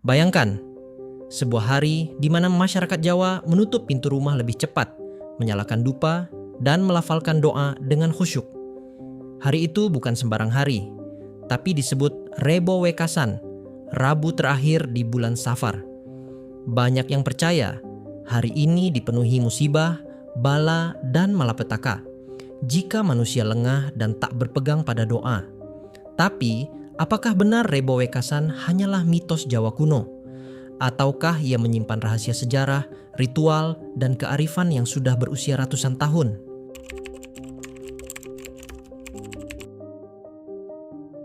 Bayangkan, sebuah hari di mana masyarakat Jawa menutup pintu rumah lebih cepat, menyalakan dupa, dan melafalkan doa dengan khusyuk. Hari itu bukan sembarang hari, tapi disebut Rebo Wekasan, Rabu terakhir di bulan Safar. Banyak yang percaya hari ini dipenuhi musibah, bala, dan malapetaka jika manusia lengah dan tak berpegang pada doa. Tapi, apakah benar Rebo Wekasan hanyalah mitos Jawa kuno? Ataukah ia menyimpan rahasia sejarah, ritual, dan kearifan yang sudah berusia ratusan tahun?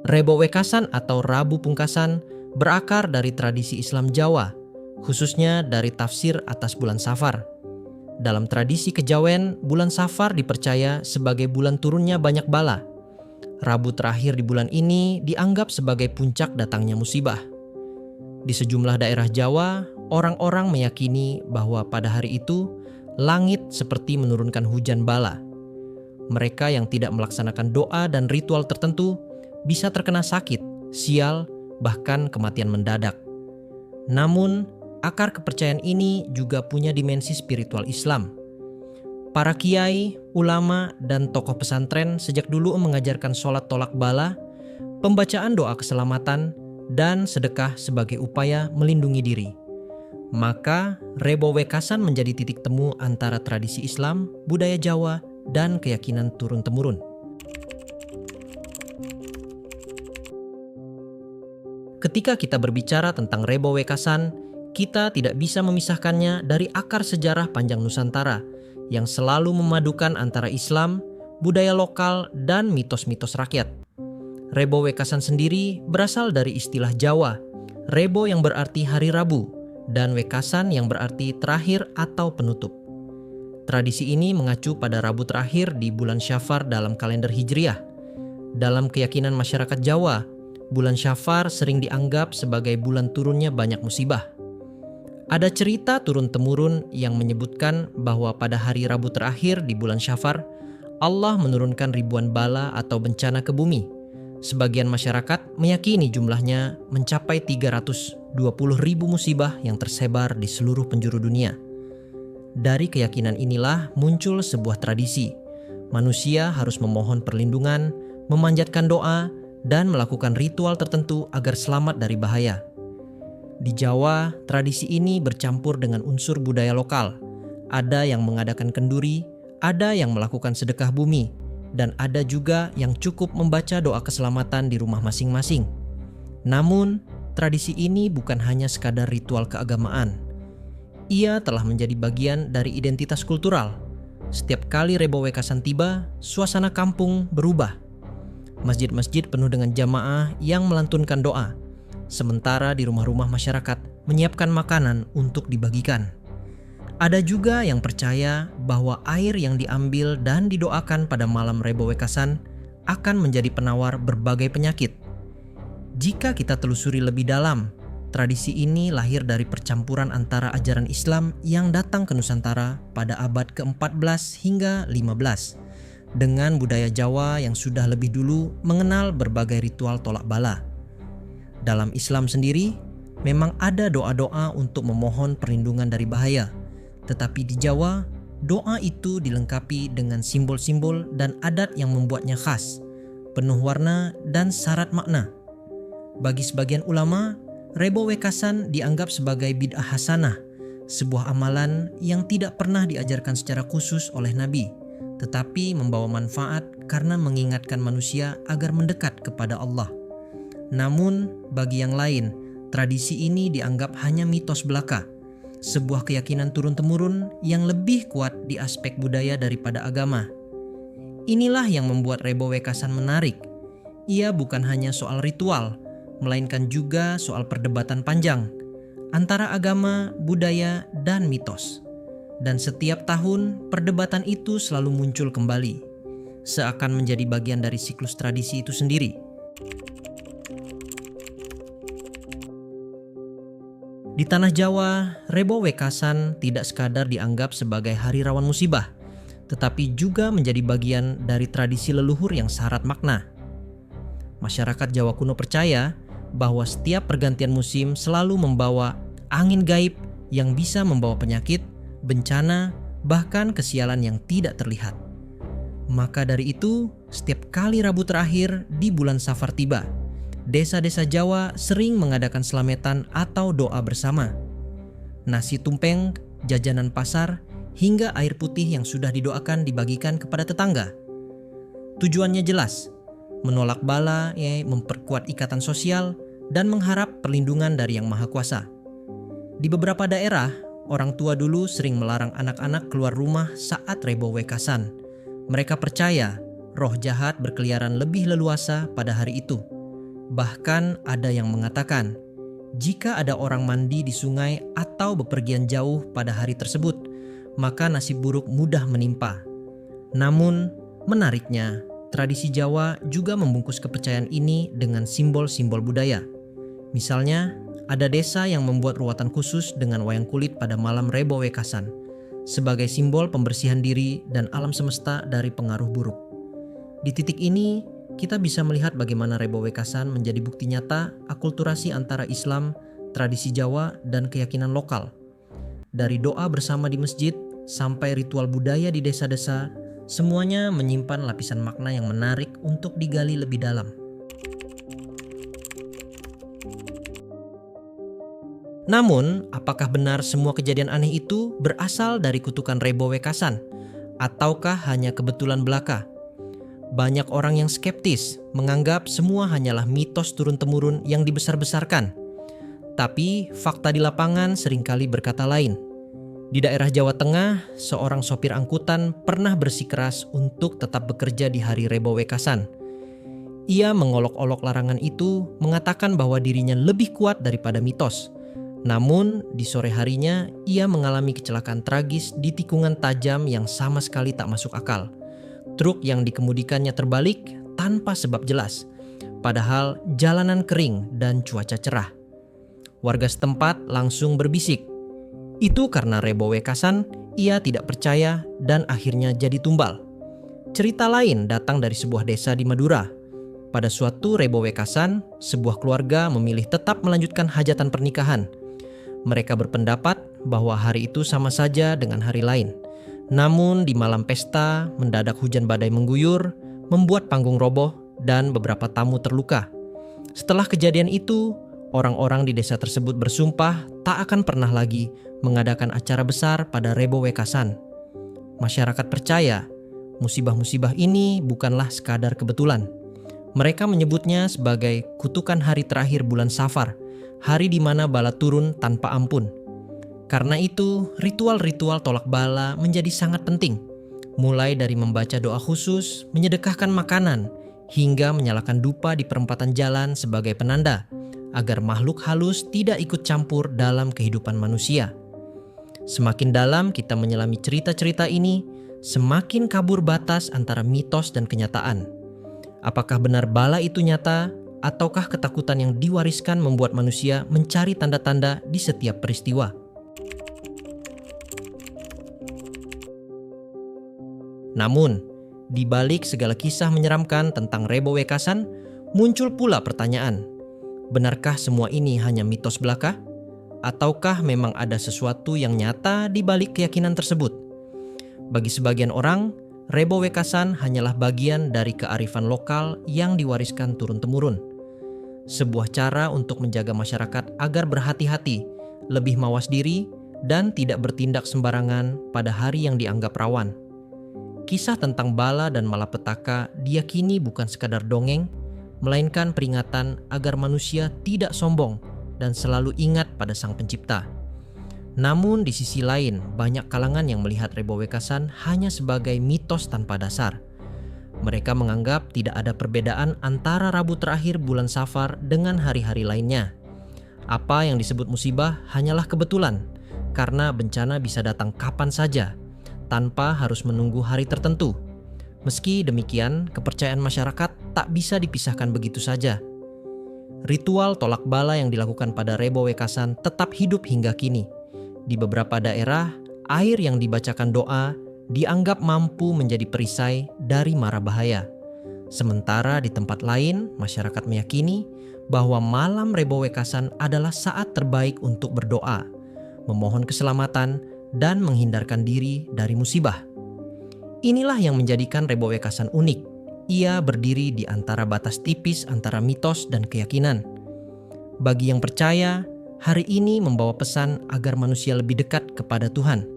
Rebo Wekasan atau Rabu Pungkasan berakar dari tradisi Islam Jawa, khususnya dari tafsir atas bulan Safar. Dalam tradisi kejawen, bulan Safar dipercaya sebagai bulan turunnya banyak bala. Rabu terakhir di bulan ini dianggap sebagai puncak datangnya musibah. Di sejumlah daerah Jawa, orang-orang meyakini bahwa pada hari itu, langit seperti menurunkan hujan bala. Mereka yang tidak melaksanakan doa dan ritual tertentu bisa terkena sakit, sial, bahkan kematian mendadak. Namun, akar kepercayaan ini juga punya dimensi spiritual Islam. Para kiai, ulama, dan tokoh pesantren sejak dulu mengajarkan sholat tolak bala, pembacaan doa keselamatan, dan sedekah sebagai upaya melindungi diri. Maka, Rebo Wekasan menjadi titik temu antara tradisi Islam, budaya Jawa, dan keyakinan turun-temurun. Ketika kita berbicara tentang Rebo Wekasan, kita tidak bisa memisahkannya dari akar sejarah panjang Nusantara yang selalu memadukan antara Islam, budaya lokal, dan mitos-mitos rakyat. Rebo Wekasan sendiri berasal dari istilah Jawa, Rebo yang berarti hari Rabu, dan Wekasan yang berarti terakhir atau penutup. Tradisi ini mengacu pada Rabu terakhir di bulan Syafar dalam kalender Hijriah. Dalam keyakinan masyarakat Jawa, bulan Syafar sering dianggap sebagai bulan turunnya banyak musibah. Ada cerita turun-temurun yang menyebutkan bahwa pada hari Rabu terakhir di bulan Syafar, Allah menurunkan ribuan bala atau bencana ke bumi. Sebagian masyarakat meyakini jumlahnya mencapai 320.000 musibah yang tersebar di seluruh penjuru dunia. Dari keyakinan inilah muncul sebuah tradisi. Manusia harus memohon perlindungan, memanjatkan doa, dan melakukan ritual tertentu agar selamat dari bahaya. Di Jawa, tradisi ini bercampur dengan unsur budaya lokal. Ada yang mengadakan kenduri, ada yang melakukan sedekah bumi, dan ada juga yang cukup membaca doa keselamatan di rumah masing-masing. Namun, tradisi ini bukan hanya sekadar ritual keagamaan. Ia telah menjadi bagian dari identitas kultural. Setiap kali Rebo Wekasan tiba, suasana kampung berubah. Masjid-masjid penuh dengan jamaah yang melantunkan doa, sementara di rumah-rumah masyarakat menyiapkan makanan untuk dibagikan. Ada juga yang percaya bahwa air yang diambil dan didoakan pada malam Rebo Wekasan akan menjadi penawar berbagai penyakit. Jika kita telusuri lebih dalam, tradisi ini lahir dari percampuran antara ajaran Islam yang datang ke Nusantara pada abad ke-14 hingga 15 dengan budaya Jawa yang sudah lebih dulu mengenal berbagai ritual tolak bala. Dalam Islam sendiri, memang ada doa-doa untuk memohon perlindungan dari bahaya. Tetapi di Jawa, doa itu dilengkapi dengan simbol-simbol dan adat yang membuatnya khas, penuh warna dan syarat makna. Bagi sebagian ulama, Rebo Wekasan dianggap sebagai bid'ah hasanah, sebuah amalan yang tidak pernah diajarkan secara khusus oleh Nabi, tetapi membawa manfaat karena mengingatkan manusia agar mendekat kepada Allah. Namun, bagi yang lain, tradisi ini dianggap hanya mitos belaka, sebuah keyakinan turun-temurun yang lebih kuat di aspek budaya daripada agama. Inilah yang membuat Rebo Wekasan menarik. Ia bukan hanya soal ritual, melainkan juga soal perdebatan panjang antara agama, budaya, dan mitos. Dan setiap tahun, perdebatan itu selalu muncul kembali, seakan menjadi bagian dari siklus tradisi itu sendiri. Di tanah Jawa, Rebo Wekasan tidak sekadar dianggap sebagai hari rawan musibah, tetapi juga menjadi bagian dari tradisi leluhur yang syarat makna. Masyarakat Jawa kuno percaya bahwa setiap pergantian musim selalu membawa angin gaib yang bisa membawa penyakit, bencana, bahkan kesialan yang tidak terlihat. Maka dari itu, setiap kali Rabu terakhir di bulan Safar tiba, desa-desa Jawa sering mengadakan selametan atau doa bersama. Nasi tumpeng, jajanan pasar, hingga air putih yang sudah didoakan dibagikan kepada tetangga. Tujuannya jelas, menolak bala, memperkuat ikatan sosial, dan mengharap perlindungan dari Yang Maha Kuasa. Di beberapa daerah, orang tua dulu sering melarang anak-anak keluar rumah saat Rebo Wekasan. Mereka percaya roh jahat berkeliaran lebih leluasa pada hari itu. Bahkan ada yang mengatakan, jika ada orang mandi di sungai atau bepergian jauh pada hari tersebut, maka nasib buruk mudah menimpa. Namun, menariknya, tradisi Jawa juga membungkus kepercayaan ini dengan simbol-simbol budaya. Misalnya, ada desa yang membuat ruatan khusus dengan wayang kulit pada malam Rebo Wekasan, sebagai simbol pembersihan diri dan alam semesta dari pengaruh buruk. Di titik ini, kita bisa melihat bagaimana Rebo Wekasan menjadi bukti nyata akulturasi antara Islam, tradisi Jawa, dan keyakinan lokal. Dari doa bersama di masjid sampai ritual budaya di desa-desa, semuanya menyimpan lapisan makna yang menarik untuk digali lebih dalam. Namun, apakah benar semua kejadian aneh itu berasal dari kutukan Rebo Wekasan? Ataukah hanya kebetulan belaka? Banyak orang yang skeptis menganggap semua hanyalah mitos turun-temurun yang dibesar-besarkan. Tapi fakta di lapangan seringkali berkata lain. Di daerah Jawa Tengah, seorang sopir angkutan pernah bersikeras untuk tetap bekerja di hari Rebo Wekasan. Ia mengolok-olok larangan itu, mengatakan bahwa dirinya lebih kuat daripada mitos. Namun, di sore harinya, ia mengalami kecelakaan tragis di tikungan tajam yang sama sekali tak masuk akal. Truk yang dikemudikannya terbalik tanpa sebab jelas, padahal jalanan kering dan cuaca cerah. Warga setempat langsung berbisik. Itu karena Rebo Wekasan, ia tidak percaya dan akhirnya jadi tumbal. Cerita lain datang dari sebuah desa di Madura. Pada suatu Rebo Wekasan, sebuah keluarga memilih tetap melanjutkan hajatan pernikahan. Mereka berpendapat bahwa hari itu sama saja dengan hari lain. Namun di malam pesta, mendadak hujan badai mengguyur, membuat panggung roboh dan beberapa tamu terluka. Setelah kejadian itu, orang-orang di desa tersebut bersumpah tak akan pernah lagi mengadakan acara besar pada Rebo Wekasan. Masyarakat percaya musibah-musibah ini bukanlah sekadar kebetulan. Mereka menyebutnya sebagai kutukan hari terakhir bulan Safar, hari di mana bala turun tanpa ampun. Karena itu, ritual-ritual tolak bala menjadi sangat penting. Mulai dari membaca doa khusus, menyedekahkan makanan, hingga menyalakan dupa di perempatan jalan sebagai penanda, agar makhluk halus tidak ikut campur dalam kehidupan manusia. Semakin dalam kita menyelami cerita-cerita ini, semakin kabur batas antara mitos dan kenyataan. Apakah benar bala itu nyata, ataukah ketakutan yang diwariskan membuat manusia mencari tanda-tanda di setiap peristiwa? Namun, di balik segala kisah menyeramkan tentang Rebo Wekasan, muncul pula pertanyaan, benarkah semua ini hanya mitos belaka? Ataukah memang ada sesuatu yang nyata di balik keyakinan tersebut? Bagi sebagian orang, Rebo Wekasan hanyalah bagian dari kearifan lokal yang diwariskan turun-temurun. Sebuah cara untuk menjaga masyarakat agar berhati-hati, lebih mawas diri, dan tidak bertindak sembarangan pada hari yang dianggap rawan. Kisah tentang bala dan malapetaka diyakini bukan sekadar dongeng, melainkan peringatan agar manusia tidak sombong dan selalu ingat pada Sang Pencipta. Namun di sisi lain, banyak kalangan yang melihat Rebo Wekasan hanya sebagai mitos tanpa dasar. Mereka menganggap tidak ada perbedaan antara Rabu terakhir bulan Safar dengan hari-hari lainnya. Apa yang disebut musibah hanyalah kebetulan, karena bencana bisa datang kapan saja, tanpa harus menunggu hari tertentu. Meski demikian, kepercayaan masyarakat tak bisa dipisahkan begitu saja. Ritual tolak bala yang dilakukan pada Rebo Wekasan tetap hidup hingga kini. Di beberapa daerah, air yang dibacakan doa dianggap mampu menjadi perisai dari mara bahaya. Sementara di tempat lain, masyarakat meyakini bahwa malam Rebo Wekasan adalah saat terbaik untuk berdoa, memohon keselamatan, dan menghindarkan diri dari musibah. Inilah yang menjadikan Rebo Wekasan unik. Ia berdiri di antara batas tipis antara mitos dan keyakinan. Bagi yang percaya, hari ini membawa pesan agar manusia lebih dekat kepada Tuhan.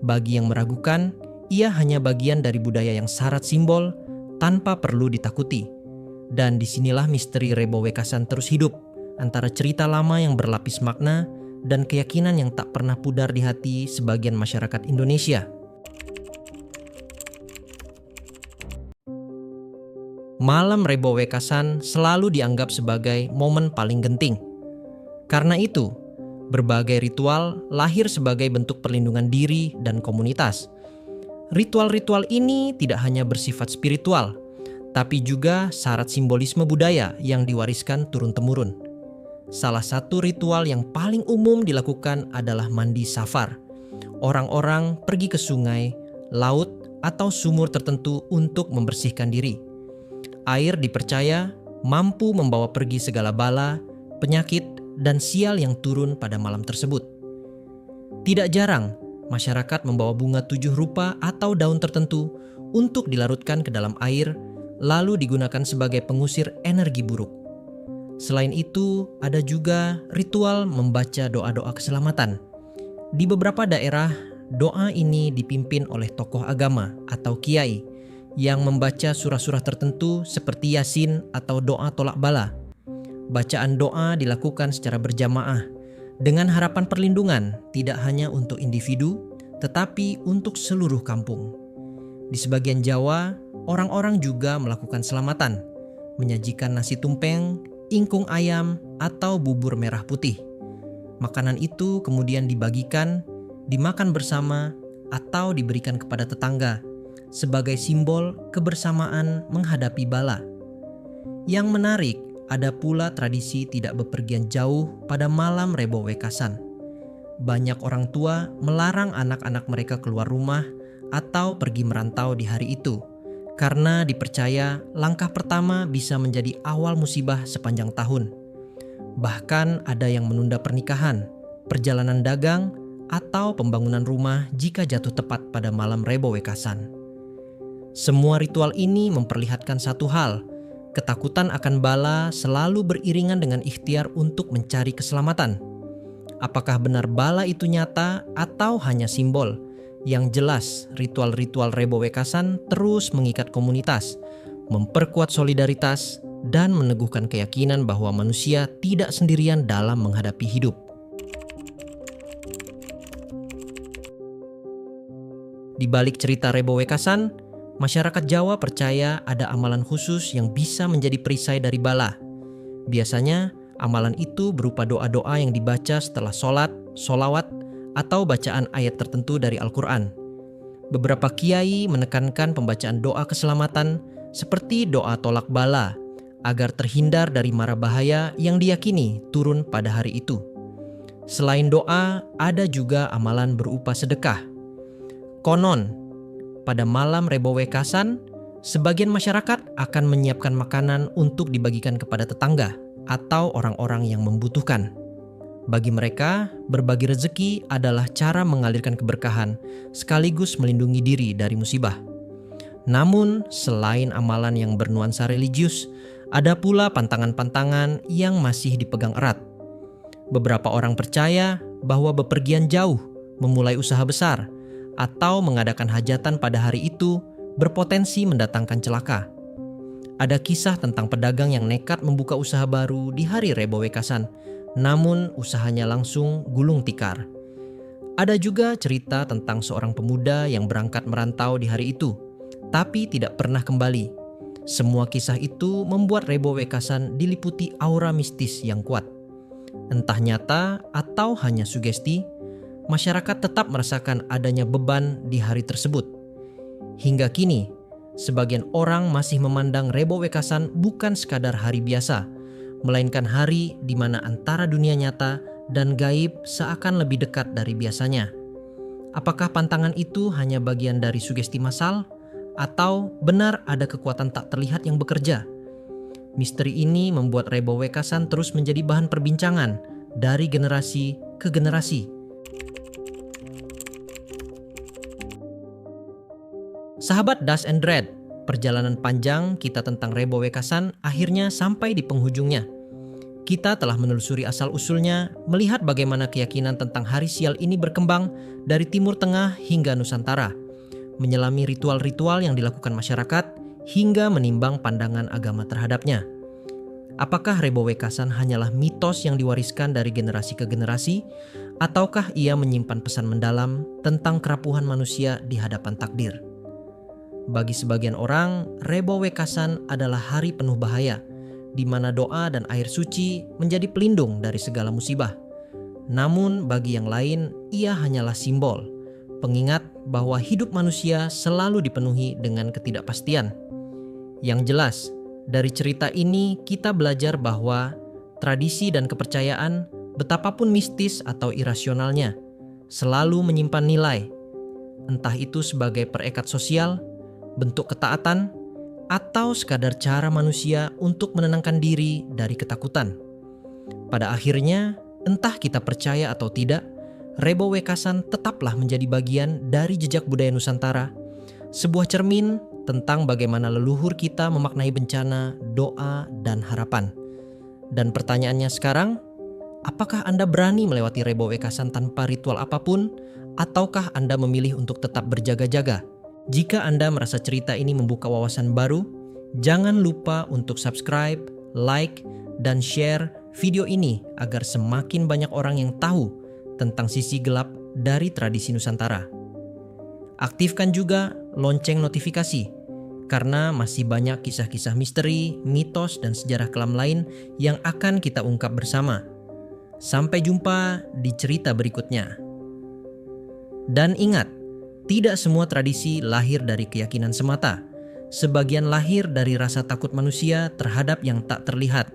Bagi yang meragukan, ia hanya bagian dari budaya yang syarat simbol tanpa perlu ditakuti. Dan disinilah misteri Rebo Wekasan terus hidup, antara cerita lama yang berlapis makna dan keyakinan yang tak pernah pudar di hati sebagian masyarakat Indonesia. Malam Rebo Wekasan selalu dianggap sebagai momen paling genting. Karena itu, berbagai ritual lahir sebagai bentuk perlindungan diri dan komunitas. Ritual-ritual ini tidak hanya bersifat spiritual, tapi juga syarat simbolisme budaya yang diwariskan turun-temurun. Salah satu ritual yang paling umum dilakukan adalah mandi safar. Orang-orang pergi ke sungai, laut, atau sumur tertentu untuk membersihkan diri. Air dipercaya mampu membawa pergi segala bala, penyakit, dan sial yang turun pada malam tersebut. Tidak jarang, masyarakat membawa bunga 7 rupa atau daun tertentu untuk dilarutkan ke dalam air, lalu digunakan sebagai pengusir energi buruk. Selain itu, ada juga ritual membaca doa-doa keselamatan. Di beberapa daerah, doa ini dipimpin oleh tokoh agama atau kiai yang membaca surah-surah tertentu seperti Yasin atau doa tolak bala. Bacaan doa dilakukan secara berjamaah dengan harapan perlindungan tidak hanya untuk individu, tetapi untuk seluruh kampung. Di sebagian Jawa, orang-orang juga melakukan selamatan, menyajikan nasi tumpeng, ingkung ayam, atau bubur merah putih. Makanan itu kemudian dibagikan, dimakan bersama, atau diberikan kepada tetangga sebagai simbol kebersamaan menghadapi bala. Yang menarik, ada pula tradisi tidak bepergian jauh pada malam Rebo Wekasan. Banyak orang tua melarang anak-anak mereka keluar rumah atau pergi merantau di hari itu, karena dipercaya langkah pertama bisa menjadi awal musibah sepanjang tahun. Bahkan ada yang menunda pernikahan, perjalanan dagang, atau pembangunan rumah jika jatuh tepat pada malam Rebo Wekasan. Semua ritual ini memperlihatkan satu hal, ketakutan akan bala selalu beriringan dengan ikhtiar untuk mencari keselamatan. Apakah benar bala itu nyata atau hanya simbol? Yang jelas, ritual-ritual Rebo Wekasan terus mengikat komunitas, memperkuat solidaritas, dan meneguhkan keyakinan bahwa manusia tidak sendirian dalam menghadapi hidup. Di balik cerita Rebo Wekasan, masyarakat Jawa percaya ada amalan khusus yang bisa menjadi perisai dari bala. Biasanya, amalan itu berupa doa-doa yang dibaca setelah sholat, sholawat, atau bacaan ayat tertentu dari Al-Quran. Beberapa kiai menekankan pembacaan doa keselamatan seperti doa tolak bala, agar terhindar dari mara bahaya yang diyakini turun pada hari itu. Selain doa, ada juga amalan berupa sedekah. Konon, pada malam Rebo Wekasan, sebagian masyarakat akan menyiapkan makanan untuk dibagikan kepada tetangga atau orang-orang yang membutuhkan. Bagi mereka, berbagi rezeki adalah cara mengalirkan keberkahan sekaligus melindungi diri dari musibah. Namun, selain amalan yang bernuansa religius, ada pula pantangan-pantangan yang masih dipegang erat. Beberapa orang percaya bahwa bepergian jauh, memulai usaha besar, atau mengadakan hajatan pada hari itu berpotensi mendatangkan celaka. Ada kisah tentang pedagang yang nekat membuka usaha baru di hari Rebo Wekasan, namun usahanya langsung gulung tikar. Ada juga cerita tentang seorang pemuda yang berangkat merantau di hari itu, tapi tidak pernah kembali. Semua kisah itu membuat Rebo Wekasan diliputi aura mistis yang kuat. Entah nyata atau hanya sugesti, masyarakat tetap merasakan adanya beban di hari tersebut. Hingga kini, sebagian orang masih memandang Rebo Wekasan bukan sekadar hari biasa, melainkan hari di mana antara dunia nyata dan gaib seakan lebih dekat dari biasanya. Apakah pantangan itu hanya bagian dari sugesti massal, Atau benar ada kekuatan tak terlihat yang bekerja? Misteri ini membuat Rebo Wekasan terus menjadi bahan perbincangan dari generasi ke generasi. Sahabat Das and Dread, perjalanan panjang kita tentang Rebo Wekasan akhirnya sampai di penghujungnya. Kita telah menelusuri asal-usulnya, melihat bagaimana keyakinan tentang hari sial ini berkembang dari Timur Tengah hingga Nusantara, menyelami ritual-ritual yang dilakukan masyarakat, hingga menimbang pandangan agama terhadapnya. Apakah Rebo Wekasan hanyalah mitos yang diwariskan dari generasi ke generasi, ataukah ia menyimpan pesan mendalam tentang kerapuhan manusia di hadapan takdir? Bagi sebagian orang, Rebo Wekasan adalah hari penuh bahaya, di mana doa dan air suci menjadi pelindung dari segala musibah. Namun bagi yang lain, ia hanyalah simbol, pengingat bahwa hidup manusia selalu dipenuhi dengan ketidakpastian. Yang jelas, dari cerita ini kita belajar bahwa tradisi dan kepercayaan, betapapun mistis atau irasionalnya, selalu menyimpan nilai, entah itu sebagai perekat sosial, bentuk ketaatan, atau sekadar cara manusia untuk menenangkan diri dari ketakutan. Pada akhirnya, entah kita percaya atau tidak, Rebo Wekasan tetaplah menjadi bagian dari jejak budaya Nusantara, sebuah cermin tentang bagaimana leluhur kita memaknai bencana, doa, dan harapan. Dan pertanyaannya sekarang, apakah Anda berani melewati Rebo Wekasan tanpa ritual apapun, ataukah Anda memilih untuk tetap berjaga-jaga? Jika Anda merasa cerita ini membuka wawasan baru, jangan lupa untuk subscribe, like, dan share video ini agar semakin banyak orang yang tahu tentang sisi gelap dari tradisi Nusantara. Aktifkan juga lonceng notifikasi, karena masih banyak kisah-kisah misteri, mitos, dan sejarah kelam lain yang akan kita ungkap bersama. Sampai jumpa di cerita berikutnya. Dan ingat, tidak semua tradisi lahir dari keyakinan semata. Sebagian lahir dari rasa takut manusia terhadap yang tak terlihat.